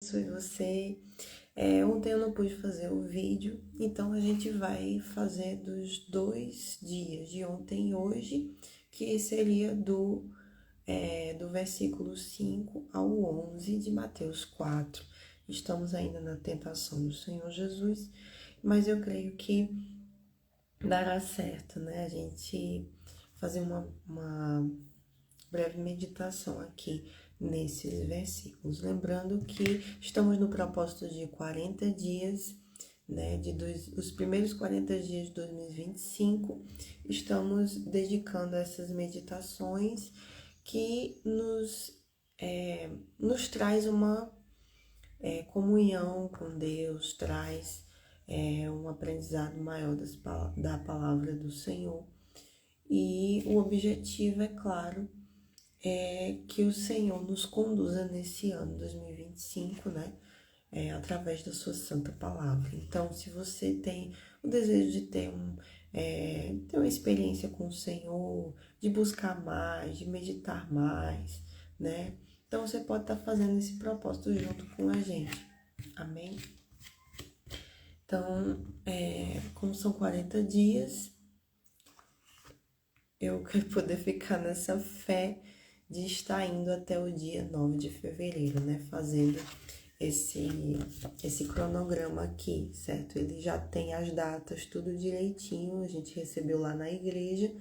abençoe você. Ontem eu não pude fazer o vídeo, então a gente vai fazer dos 2 dias, de ontem e hoje, que seria do versículo 5 ao 11 de Mateus 4. Estamos ainda na tentação do Senhor Jesus, mas eu creio que dará certo, né? A gente fazer uma breve meditação aqui nesses versículos. Lembrando que estamos no propósito de 40 dias, né? Os primeiros 40 dias de 2025, estamos dedicando a essas meditações que nos traz uma comunhão com Deus, traz um aprendizado maior da palavra do Senhor. E o objetivo, é claro, é que o Senhor nos conduza nesse ano 2025, né? Através da sua santa palavra. Então, se você tem o desejo de ter uma experiência com o Senhor, de buscar mais, de meditar mais, né? Então, você pode estar fazendo esse propósito junto com a gente. Amém? Então, como são 40 dias, eu quero poder ficar nessa fé de estar indo até o dia 9 de fevereiro, né? Fazendo esse cronograma aqui, certo? Ele já tem as datas, tudo direitinho, a gente recebeu lá na igreja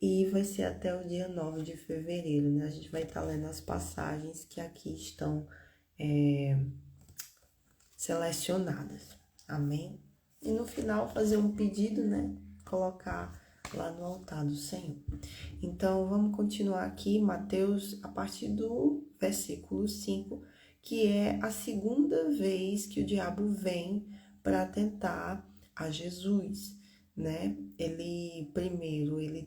e vai ser até o dia 9 de fevereiro, né? A gente vai estar lendo as passagens que aqui estão selecionadas, amém? E no final fazer um pedido, né? Colocar lá no altar do Senhor. Então, vamos continuar aqui, Mateus, a partir do versículo 5, que é a segunda vez que o diabo vem para tentar a Jesus, né? Ele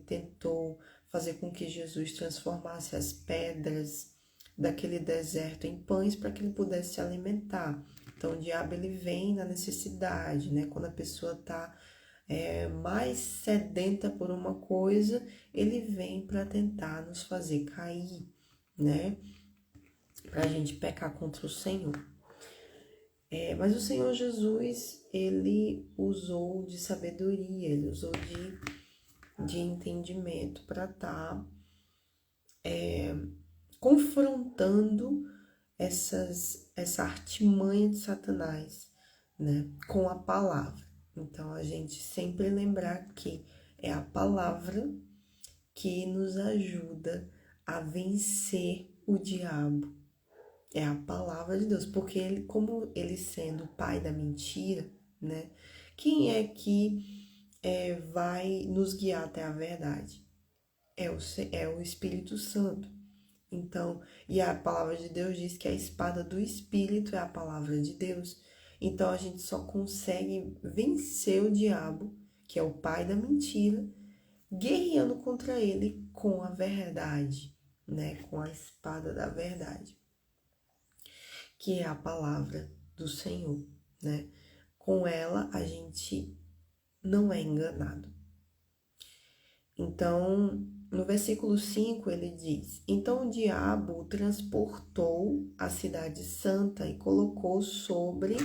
tentou fazer com que Jesus transformasse as pedras daquele deserto em pães para que ele pudesse se alimentar. Então, o diabo, ele vem na necessidade, né? Quando a pessoa está mais sedenta por uma coisa, ele vem para tentar nos fazer cair, né? Para a gente pecar contra o Senhor. Mas o Senhor Jesus, ele usou de sabedoria, ele usou de entendimento para estar confrontando essa artimanha de Satanás, né? Com a palavra. Então, a gente sempre lembrar que é a palavra que nos ajuda a vencer o diabo. É a palavra de Deus, porque ele, como ele sendo o pai da mentira, né? Quem é que vai nos guiar até a verdade? É o Espírito Santo. Então, e a palavra de Deus diz que a espada do Espírito é a palavra de Deus. Então, a gente só consegue vencer o diabo, que é o pai da mentira, guerreando contra ele com a verdade, né? Com a espada da verdade, que é a palavra do Senhor, né? Com ela, a gente não é enganado. Então, no versículo 5, ele diz: Então o diabo o transportou à cidade santa e colocou-o sobre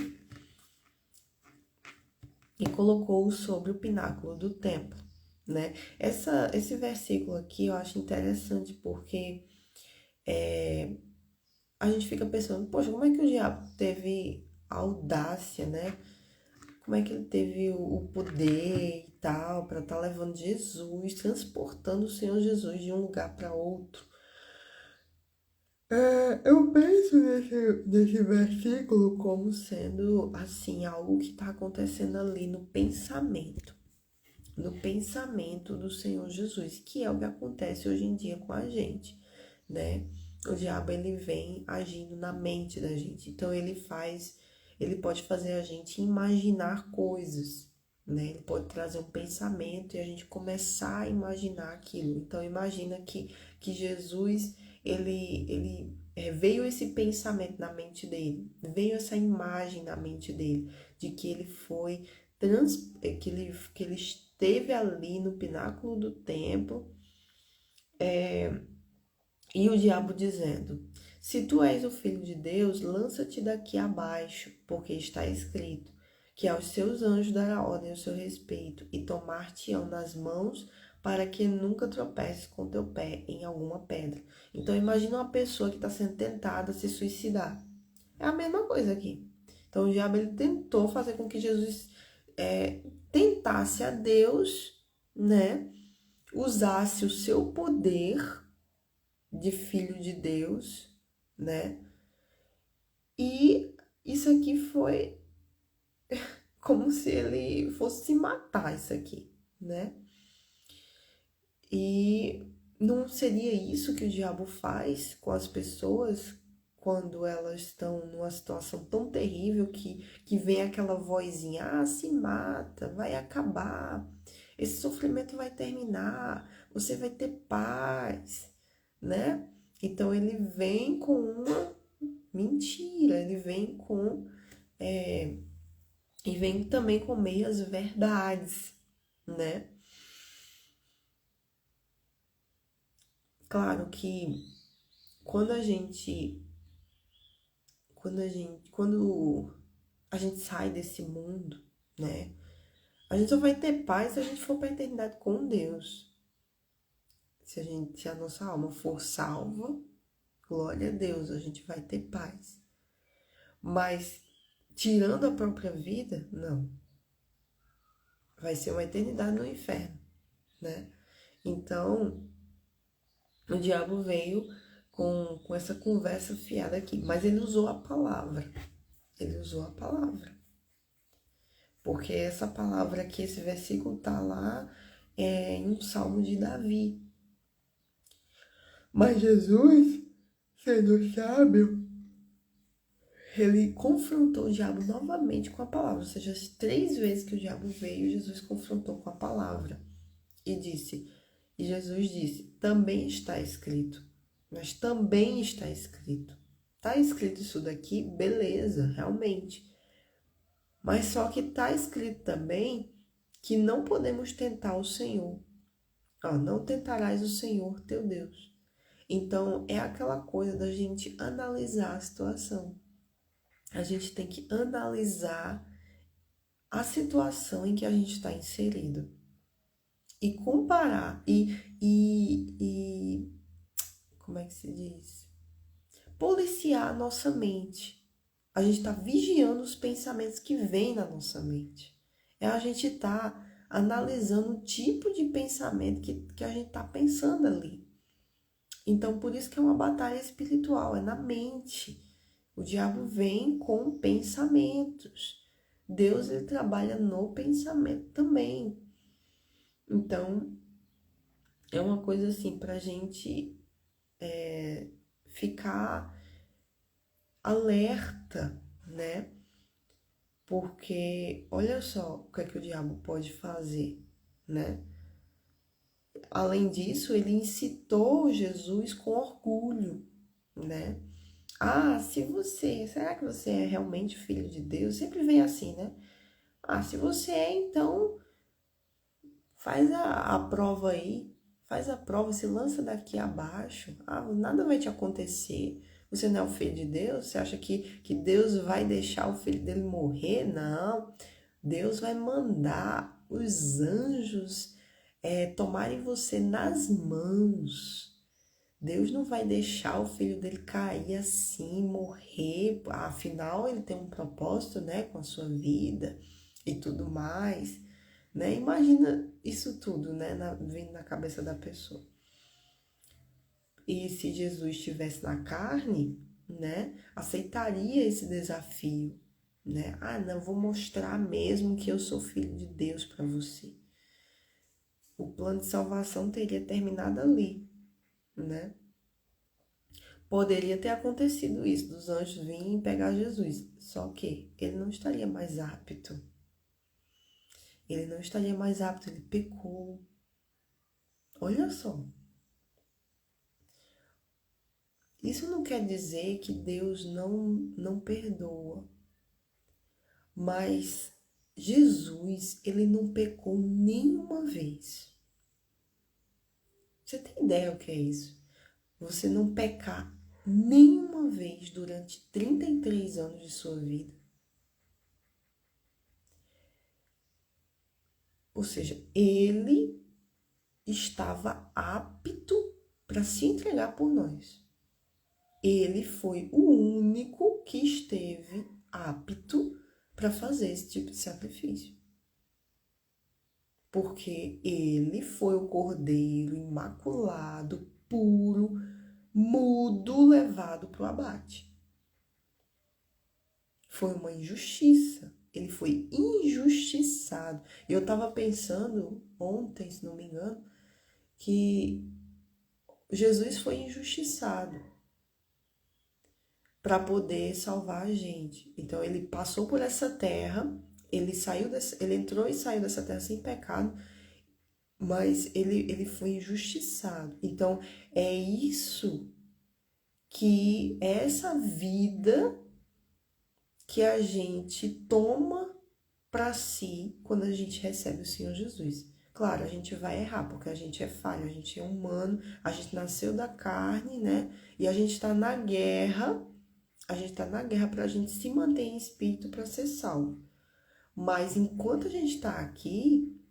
o pináculo do templo, né? Esse versículo aqui eu acho interessante porque a gente fica pensando, poxa, como é que o diabo teve a audácia, né? Como é que ele teve o poder e tal para estar levando Jesus, transportando o Senhor Jesus de um lugar para outro? Eu penso nesse versículo como sendo, assim, algo que está acontecendo ali no pensamento do Senhor Jesus, que é o que acontece hoje em dia com a gente, né? O diabo, ele vem agindo na mente da gente, então ele pode fazer a gente imaginar coisas, né? Ele pode trazer um pensamento e a gente começar a imaginar aquilo. Então, imagina que Jesus, veio esse pensamento na mente dele, veio essa imagem na mente dele, de que ele foi, que ele esteve ali no pináculo do templo, e o diabo dizendo: Se tu és o filho de Deus, lança-te daqui abaixo, porque está escrito que aos seus anjos dará ordem ao seu respeito e tomar-te-ão nas mãos para que nunca tropeces com teu pé em alguma pedra. Então imagina uma pessoa que está sendo tentada a se suicidar. É a mesma coisa aqui. Então o diabo ele tentou fazer com que Jesus tentasse a Deus, né? Usasse o seu poder de filho de Deus, né? E isso aqui foi como se ele fosse se matar, isso aqui, né? E não seria isso que o diabo faz com as pessoas quando elas estão numa situação tão terrível que vem aquela vozinha, se mata, vai acabar, esse sofrimento vai terminar, você vai ter paz, né? Então ele vem com uma mentira, ele vem com e vem também com meias verdades, né? Claro que quando a gente sai desse mundo, né? A gente só vai ter paz se a gente for para a eternidade com Deus. Se a nossa alma for salva, glória a Deus, a gente vai ter paz. Mas tirando a própria vida, não. Vai ser uma eternidade no inferno, né? Então, o diabo veio com essa conversa fiada aqui, mas ele usou a palavra. Ele usou a palavra. Porque essa palavra aqui, esse versículo tá lá em um salmo de Davi. Mas Jesus, sendo sábio, ele confrontou o diabo novamente com a palavra. Ou seja, as 3 vezes que o diabo veio, Jesus confrontou com a palavra. E Jesus disse, também está escrito. Mas também está escrito. Tá escrito isso daqui, beleza, realmente. Mas só que tá escrito também que não podemos tentar o Senhor. Não tentarás o Senhor teu Deus. Então, é aquela coisa da gente analisar a situação. A gente tem que analisar a situação em que a gente está inserido. E comparar. Como é que se diz? Policiar a nossa mente. A gente está vigiando os pensamentos que vêm na nossa mente. A gente está analisando o tipo de pensamento que a gente está pensando ali. Então, por isso que é uma batalha espiritual, é na mente. O diabo vem com pensamentos. Deus, ele trabalha no pensamento também. Então, é uma coisa assim, pra gente ficar alerta, né? Porque olha só o que é que o diabo pode fazer, né? Além disso, ele incitou Jesus com orgulho, né? Será que você é realmente filho de Deus? Sempre vem assim, né? Se você é, então faz a prova aí, faz a prova, se lança daqui abaixo, nada vai te acontecer. Você não é o filho de Deus? Você acha que Deus vai deixar o filho dele morrer? Não. Deus vai mandar os anjos tomarem você nas mãos. Deus não vai deixar o filho dele cair assim, morrer. Afinal, ele tem um propósito, né, com a sua vida e tudo mais, né? Imagina isso tudo, né, vindo na cabeça da pessoa. E se Jesus estivesse na carne, né, aceitaria esse desafio, né? Não, vou mostrar mesmo que eu sou filho de Deus para você. O plano de salvação teria terminado ali, né? Poderia ter acontecido isso, dos anjos virem pegar Jesus, só que ele não estaria mais apto. Ele não estaria mais apto, ele pecou. Olha só. Isso não quer dizer que Deus não perdoa, mas Jesus, ele não pecou nenhuma vez. Você tem ideia o que é isso? Você não pecar nenhuma vez durante 33 anos de sua vida. Ou seja, ele estava apto para se entregar por nós. Ele foi o único que esteve apto para fazer esse tipo de sacrifício. Porque ele foi o cordeiro imaculado, puro, mudo, levado para o abate. Foi uma injustiça. Ele foi injustiçado. Eu estava pensando ontem, se não me engano, que Jesus foi injustiçado para poder salvar a gente. Então ele passou por essa terra, ele entrou e saiu dessa terra sem pecado, mas ele foi injustiçado. Então é isso que é essa vida que a gente toma para si quando a gente recebe o Senhor Jesus. Claro, a gente vai errar, porque a gente é falho, a gente é humano, a gente nasceu da carne, né? E a gente está na guerra para a gente se manter em espírito para ser salvo. Mas enquanto a gente está aqui,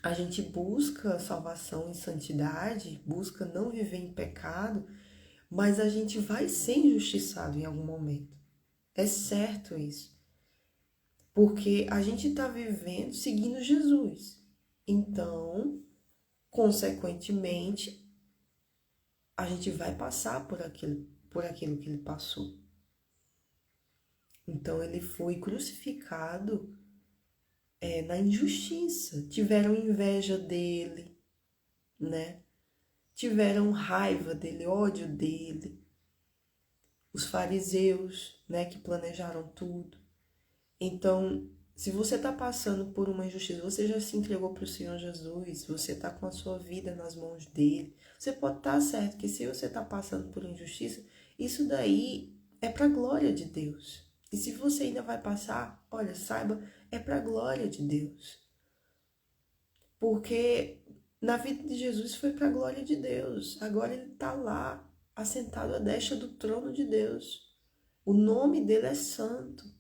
a gente busca salvação em santidade, busca não viver em pecado, mas a gente vai ser injustiçado em algum momento. É certo isso. Porque a gente está vivendo seguindo Jesus. Então, consequentemente, a gente vai passar por aquilo que ele passou. Então, ele foi crucificado na injustiça. Tiveram inveja dele, né? Tiveram raiva dele, ódio dele. Os fariseus, né, que planejaram tudo. Então, se você está passando por uma injustiça, você já se entregou para o Senhor Jesus, você está com a sua vida nas mãos dele, você pode estar certo que se você está passando por injustiça, isso daí é para a glória de Deus. E se você ainda vai passar, olha, saiba, é para a glória de Deus. Porque na vida de Jesus foi para a glória de Deus. Agora ele está lá, assentado à destra do trono de Deus. O nome dele é santo.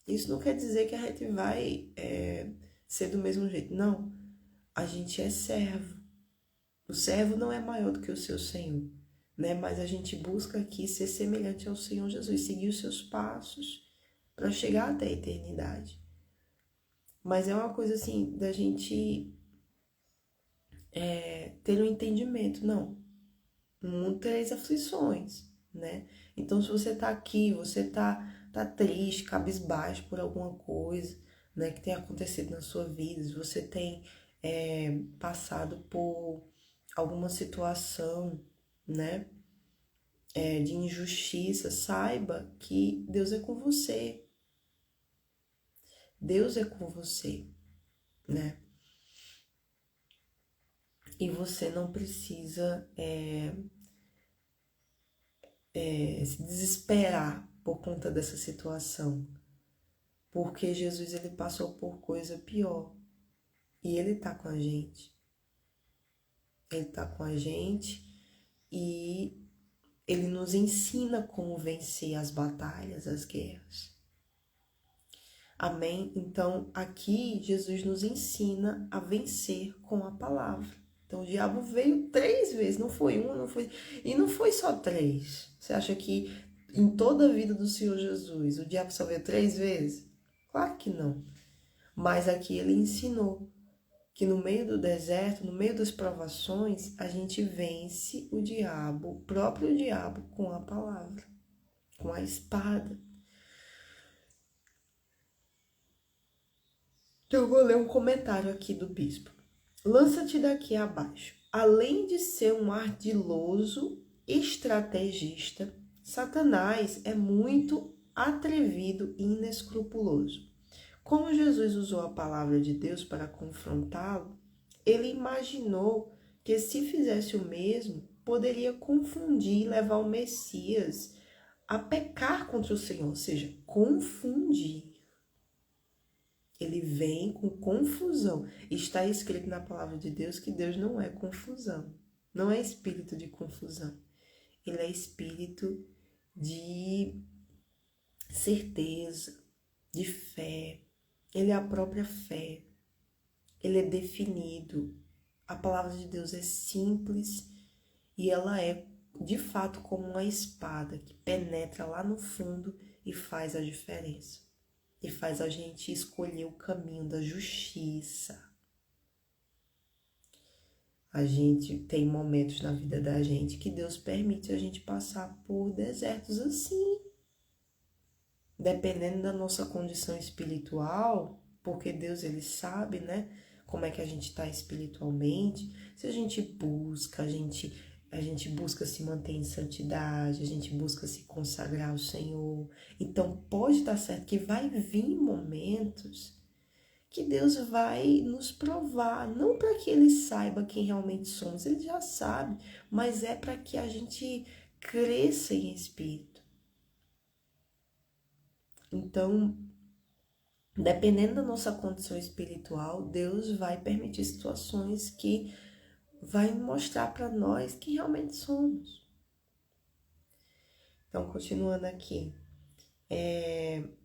Isso não quer dizer que a gente vai ser do mesmo jeito. Não. A gente é servo. O servo não é maior do que o seu Senhor, né? Mas a gente busca aqui ser semelhante ao Senhor Jesus, seguir os seus passos para chegar até a eternidade. Mas é uma coisa assim, da gente ter um entendimento. Não. No mundo tereis aflições, né? Então, se você tá aqui, você tá triste, cabisbaixo por alguma coisa, né, que tem acontecido na sua vida, se você tem passado por alguma situação, né, de injustiça, saiba que Deus é com você. Deus é com você, né? E você não precisa se desesperar por conta dessa situação, porque Jesus ele passou por coisa pior e ele tá com a gente. Ele tá com a gente e ele nos ensina como vencer as batalhas, as guerras. Amém? Então, aqui Jesus nos ensina a vencer com a palavra. Então, o diabo veio 3 vezes, não foi uma, não foi... E não foi só 3. Você acha que em toda a vida do Senhor Jesus, o diabo só veio 3 vezes? Claro que não. Mas aqui ele ensinou que no meio do deserto, no meio das provações, a gente vence o diabo, o próprio diabo, com a palavra, com a espada. Então, eu vou ler um comentário aqui do bispo. Lança-te daqui abaixo. Além de ser um ardiloso estrategista, Satanás é muito atrevido e inescrupuloso. Como Jesus usou a palavra de Deus para confrontá-lo, ele imaginou que se fizesse o mesmo, poderia confundir e levar o Messias a pecar contra o Senhor, ou seja, confundir. Ele vem com confusão. Está escrito na palavra de Deus que Deus não é confusão, não é espírito de confusão. ele é espírito de certeza, de fé. Ele é a própria fé. Ele é definido. A palavra de Deus é simples e ela é, de fato, como uma espada que penetra lá no fundo e faz a diferença. E faz a gente escolher o caminho da justiça. A gente tem momentos na vida da gente que Deus permite a gente passar por desertos assim. Dependendo da nossa condição espiritual, porque Deus, ele sabe, né, como é que a gente está espiritualmente. Se a gente busca, a gente busca se manter em santidade, a gente busca se consagrar ao Senhor. Então, pode dar certo que vai vir momentos que Deus vai nos provar, não para que ele saiba quem realmente somos, ele já sabe, mas é para que a gente cresça em espírito. Então, dependendo da nossa condição espiritual, Deus vai permitir situações que vai mostrar para nós quem realmente somos. Então, continuando aqui.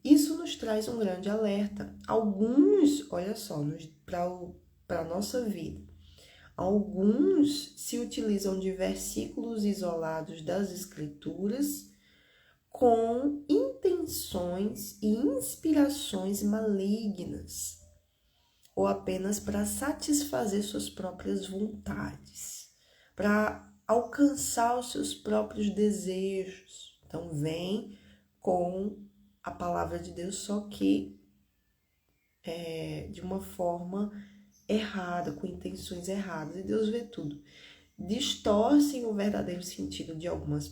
Isso nos traz um grande alerta. Alguns, olha só, para a nossa vida, alguns se utilizam de versículos isolados das Escrituras com intenções e inspirações malignas, ou apenas para satisfazer suas próprias vontades, para alcançar os seus próprios desejos. Então, vem com a palavra de Deus, só que de uma forma errada, com intenções erradas, e Deus vê tudo. Distorcem o verdadeiro sentido de algumas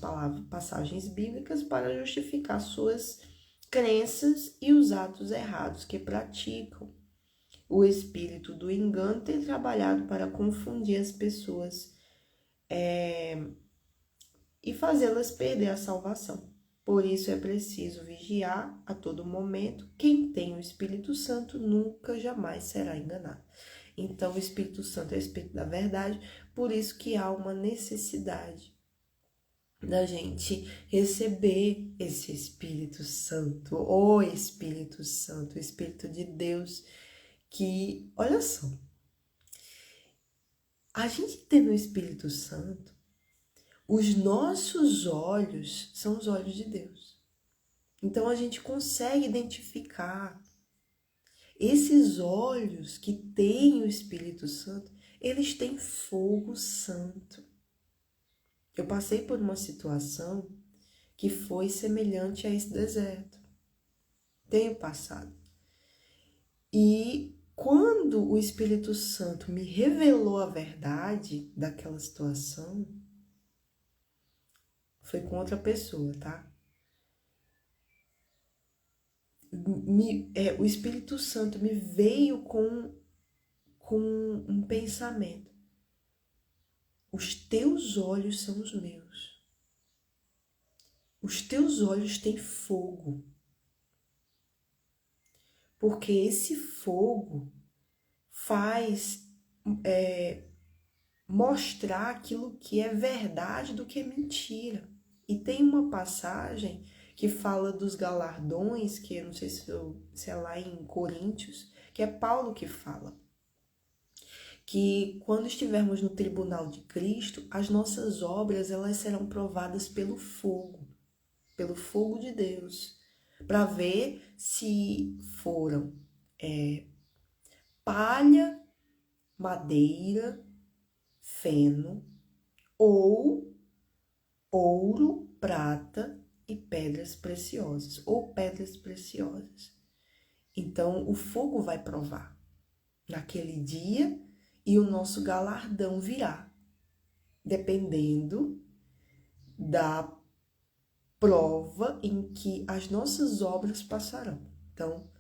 passagens bíblicas para justificar suas crenças e os atos errados que praticam. O espírito do engano tem trabalhado para confundir as pessoas e fazê-las perder a salvação. Por isso é preciso vigiar a todo momento. Quem tem o Espírito Santo nunca, jamais será enganado. Então, o Espírito Santo é o Espírito da verdade, por isso que há uma necessidade da gente receber esse Espírito Santo, o Espírito Santo, o Espírito de Deus, que, olha só, a gente tendo o Espírito Santo, os nossos olhos são os olhos de Deus. Então, a gente consegue identificar esses olhos que têm o Espírito Santo, eles têm fogo santo. Eu passei por uma situação que foi semelhante a esse deserto. Tenho passado. E quando o Espírito Santo me revelou a verdade daquela situação, foi com outra pessoa, tá? O Espírito Santo me veio com um pensamento. Os teus olhos são os meus. Os teus olhos têm fogo. Porque esse fogo faz mostrar aquilo que é verdade do que é mentira. E tem uma passagem que fala dos galardões, que eu não sei se é lá em Coríntios, que é Paulo que fala. Que quando estivermos no tribunal de Cristo, as nossas obras elas serão provadas pelo fogo de Deus, para ver se foram palha, madeira, feno ou ouro, prata e pedras preciosas, ou pedras preciosas. Então, o fogo vai provar naquele dia e o nosso galardão virá, dependendo da prova em que as nossas obras passarão. Então,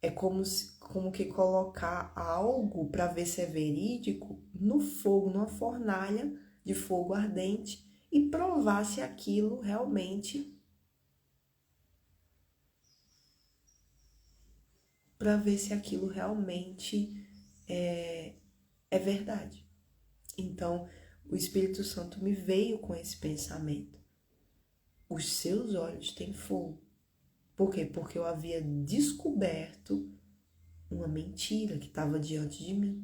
é como que colocar algo para ver se é verídico no fogo, numa fornalha de fogo ardente e provar se aquilo realmente, para ver se aquilo realmente é verdade. Então, o Espírito Santo me veio com esse pensamento. os seus olhos têm fogo. Por quê? Porque eu havia descoberto uma mentira que estava diante de mim,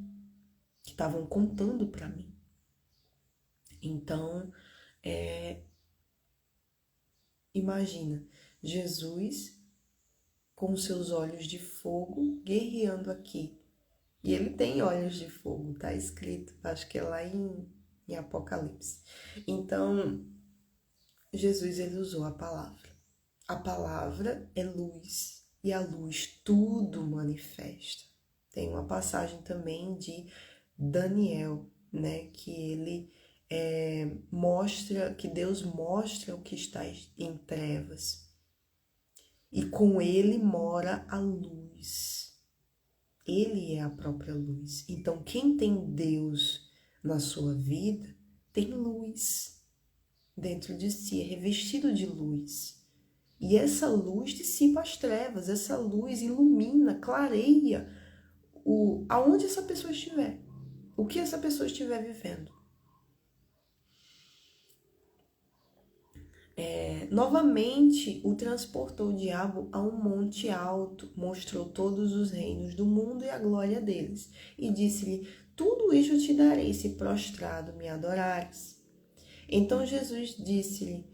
que estavam contando para mim. Então, imagina, Jesus com seus olhos de fogo guerreando aqui. E ele tem olhos de fogo, tá escrito, acho que é lá em Apocalipse. Então, Jesus, ele usou a palavra. A palavra é luz, e a luz tudo manifesta. Tem uma passagem também de Daniel, né, que ele mostra, que Deus mostra o que está em trevas. E com ele mora a luz. Ele é a própria luz. Então, quem tem Deus na sua vida, tem luz dentro de si, é revestido de luz. E essa luz dissipa as trevas, essa luz ilumina, clareia aonde essa pessoa estiver, o que essa pessoa estiver vivendo. Novamente, o transportou o diabo a um monte alto, mostrou todos os reinos do mundo e a glória deles, e disse-lhe: tudo isto te darei se prostrado me adorares. Então Jesus disse-lhe: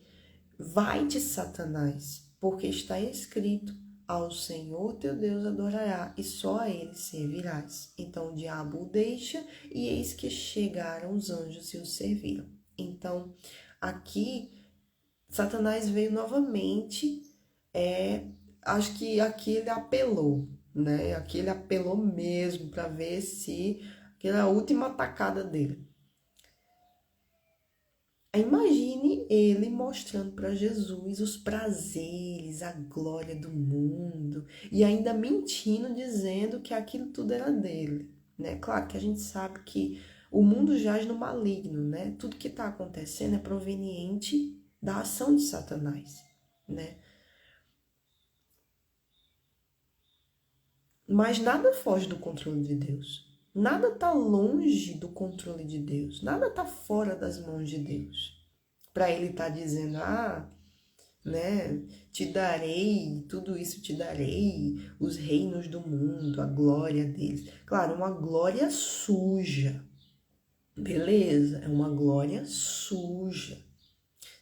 vai-te, Satanás, porque está escrito: ao Senhor teu Deus adorará e só a ele servirás. Então o diabo o deixa, e eis que chegaram os anjos e o serviram. Então, aqui, Satanás veio novamente, acho que aqui ele apelou, né? Aqui ele apelou mesmo para ver se aquela a última atacada dele. Imagine ele mostrando para Jesus os prazeres, a glória do mundo e ainda mentindo, dizendo que aquilo tudo era dele, né? Claro que a gente sabe que o mundo jaz no maligno, né? Tudo que está acontecendo é proveniente da ação de Satanás, né? Mas nada foge do controle de Deus. Nada está longe do controle de Deus. Nada está fora das mãos de Deus. Para ele estar dizendo, né, te darei, tudo isso te darei, os reinos do mundo, a glória deles. Claro, uma glória suja. Beleza, é uma glória suja.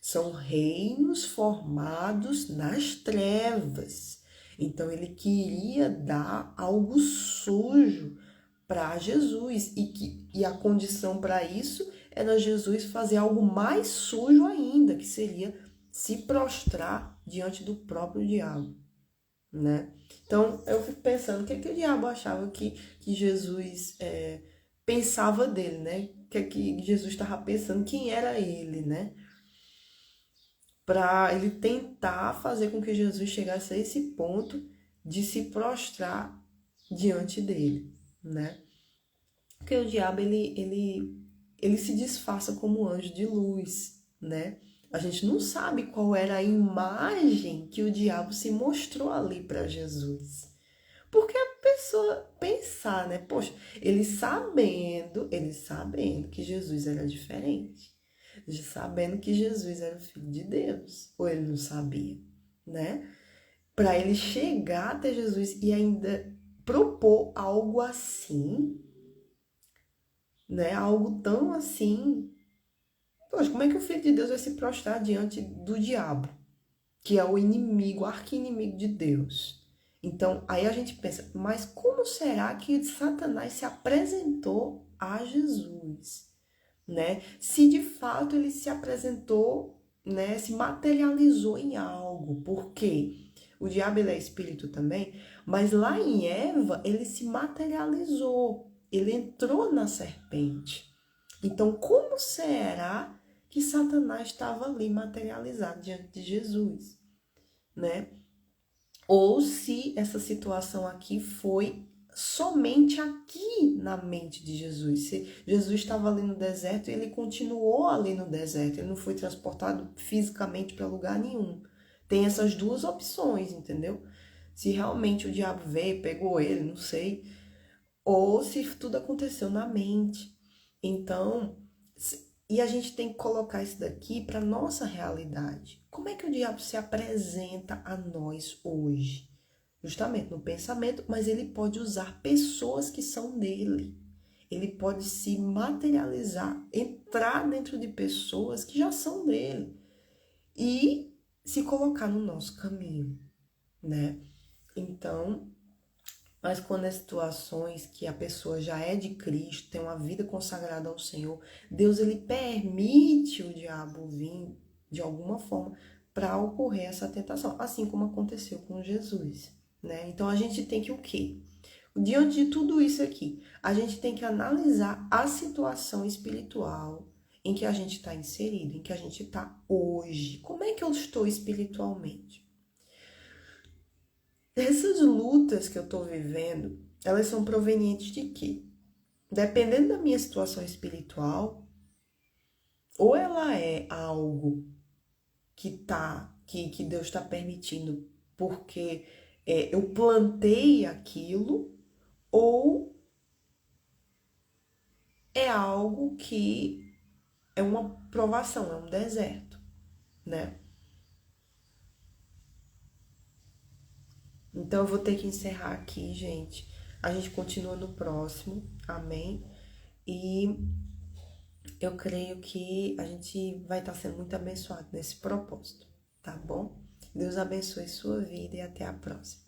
São reinos formados nas trevas. Então, ele queria dar algo sujo para Jesus. E a condição para isso era Jesus fazer algo mais sujo ainda, que seria se prostrar diante do próprio diabo, né? Então, eu fico pensando, o que o diabo achava que Jesus pensava dele, né? O que Jesus estava pensando, quem era ele, né? Para ele tentar fazer com que Jesus chegasse a esse ponto de se prostrar diante dele, né? Porque o diabo, ele se disfarça como anjo de luz, né? A gente não sabe qual era a imagem que o diabo se mostrou ali para Jesus. Porque a pessoa pensar, né? Poxa, ele sabendo que Jesus era diferente, sabendo que Jesus era o Filho de Deus, ou ele não sabia, né? Para ele chegar até Jesus e ainda propor algo assim, né? Algo tão assim. Poxa, como é que o Filho de Deus vai se prostrar diante do diabo, que é o inimigo, o arqui-inimigo de Deus? Então, aí a gente pensa, mas como será que Satanás se apresentou a Jesus, né? Se de fato ele se apresentou, né, se materializou em algo, porque o diabo ele é espírito também, mas lá em Eva ele se materializou, ele entrou na serpente. Então, como será que Satanás estava ali materializado diante de Jesus, né? Ou se essa situação aqui foi somente aqui na mente de Jesus. Se Jesus estava ali no deserto e ele continuou ali no deserto, ele não foi transportado fisicamente para lugar nenhum. Tem essas duas opções, entendeu? Se realmente o diabo veio, pegou ele, não sei. Ou se tudo aconteceu na mente. Então, e a gente tem que colocar isso daqui para nossa realidade. Como é que o diabo se apresenta a nós hoje? Justamente no pensamento, mas ele pode usar pessoas que são dele. Ele pode se materializar, entrar dentro de pessoas que já são dele e se colocar no nosso caminho, né? Então, mas quando as situações que a pessoa já é de Cristo, tem uma vida consagrada ao Senhor, Deus ele permite o diabo vir de alguma forma para ocorrer essa tentação, assim como aconteceu com Jesus, né? Então a gente tem que o quê? Diante de tudo isso aqui, a gente tem que analisar a situação espiritual em que a gente está inserido, em que a gente está hoje. Como é que eu estou espiritualmente? Essas lutas que eu estou vivendo, elas são provenientes de quê? Dependendo da minha situação espiritual, ou ela é algo que Deus está permitindo porque eu plantei aquilo, ou é algo que é uma provação, é um deserto, né? Então eu vou ter que encerrar aqui, gente. A gente continua no próximo, amém? E eu creio que a gente vai estar sendo muito abençoado nesse propósito, tá bom? Deus abençoe sua vida e até a próxima.